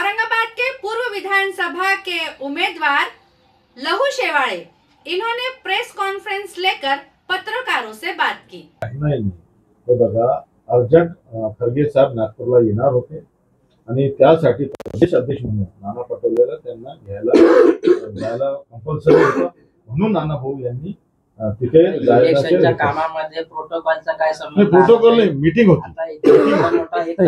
औरंगाबाद के पूर्व विधानसभा के उम्मीदवार लहू शेवाड़े इन्होंने प्रेस कॉन्फ्रेंस लेकर पत्रकारों से बात की। नाही हे बघा, अर्जंट खरगे साहेब नागपूरला येणार होते आणि त्यासाठी प्रदेश अध्यक्ष म्हणून नाना पटोलेला त्यांना घ्यायला कंपल्सरी होतं, म्हणून नाना भाऊ यांनी तिथे इलेक्शनच्या कामामध्ये प्रोटोकॉलचा काय संबंध? प्रोटोकॉल नाही, मीटिंग होती।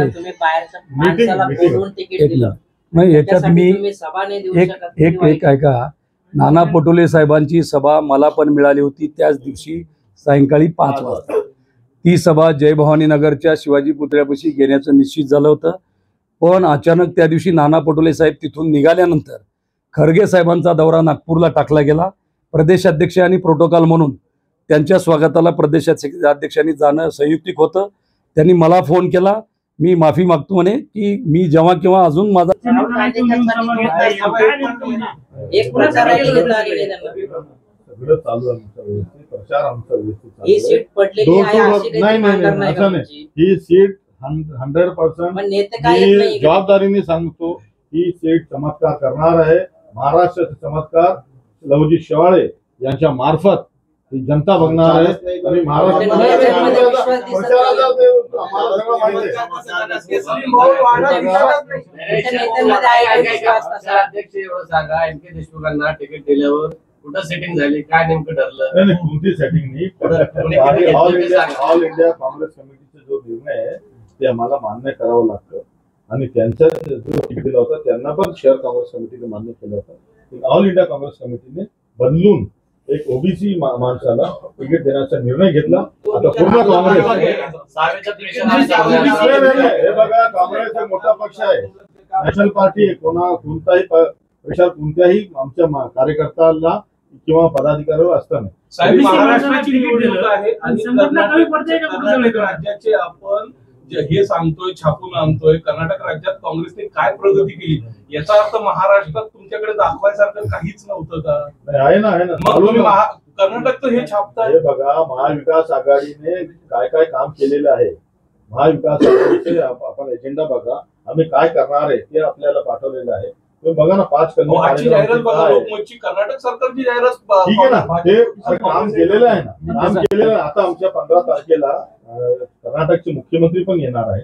तुम्ही बाहेरच्या माणसाला बोलवून तिकीट दिलं, नाही याच्यात मी सभा नाही देऊ एक शकत? एक एक ऐका, नाना पटोले साहेबांची सभा मला पण मिळाली होती त्याच दिवशी सायंकाळी 5 वाजता। ती सभा जय भवानी नगरच्या शिवाजी पुतळ्यापाशी घेण्याचं निश्चित झालं होतं, पण अचानक त्या दिवशी नाना पटोले साहेब तिथून निघाल्यानंतर खरगे साहेबांचा दौरा नागपूरला टाकला गेला। प्रदेशाध्यक्ष आणि प्रोटोकॉल म्हणून त्यांच्या स्वागताला प्रदेशाध्यक्षांनी जाणं संयुक्तिक होतं। त्यांनी मला फोन केला, मी माफी मागतो म्हणे की मी जेव्हा केव्हा अजून माझा एक प्रचार सगळं चालू आहे, प्रचार आमचा व्यवस्थित ही सीट पडलेली आहे अशी नाही नाही नाही असं नाही, ही सीट 100% जबाबदारीने सांगतो, ही सीट चमत्कार करणार आहे। महाराष्ट्राचा चमत्कार लहुजी शेवाळे यांच्या मार्फत ही जनता बघणार आहे आणि सांगा एम के देशमुखांना तिकीट दिल्यावर कुठं सेटिंग झाली, काय नेमकं ठरलं? नाही, कोणती सेटिंग नाही। ऑल इंडिया काँग्रेस कमिटीचा जो निर्णय आहे ते आम्हाला मान्य करावं लागतं आणि त्यांचा जो तिकीट दिला होता त्यांना पण शहर काँग्रेस कमिटीने मान्य केलं होतं। ऑल इंडिया काँग्रेस कमिटीने बदलून एक ओबीसी माणसाला तिकीट देण्याचा निर्णय घेतला। आता पूर्ण काँग्रेस हे बघा, काँग्रेस एक मोठा पक्ष आहे, नॅशनल पार्टी, कोणताही प्रेशर कोणत्याही आमच्या कार्यकर्त्याला किंवा पदाधिकाऱ्यावर असता नाही। महाराष्ट्राची निवडणूक आहे आणि राज्याचे आपण हे सांगतोय, छापून आणतोय, कर्नाटक राज्यात काँग्रेसने काय प्रगती केली याचा अर्थ महाराष्ट्रात तुमच्याकडे दाखवायसारखं काहीच नव्हतं का? आहे ना, आहे ना। मग तुम्ही कर्नाटकचं हे छापताय? हे बघा, महाविकास आघाडीने काय काय काम केलेलं आहे, महाविकास आघाडीचे आपण एजेंडा बघा, आम्ही काय करणार आहे ते आपल्याला पाठवलेलं आहे। तुम्ही बघा ना, 5 जाहिरात बघा, लोकमतची कर्नाटक सरकारची जाहिरात ठीक आहे ना, ते काम केलेलं आहे ना, काम केलेलं आहे। आता आमच्या 15 तारखेला कर्नाटकचे मुख्यमंत्री पण येणार आहे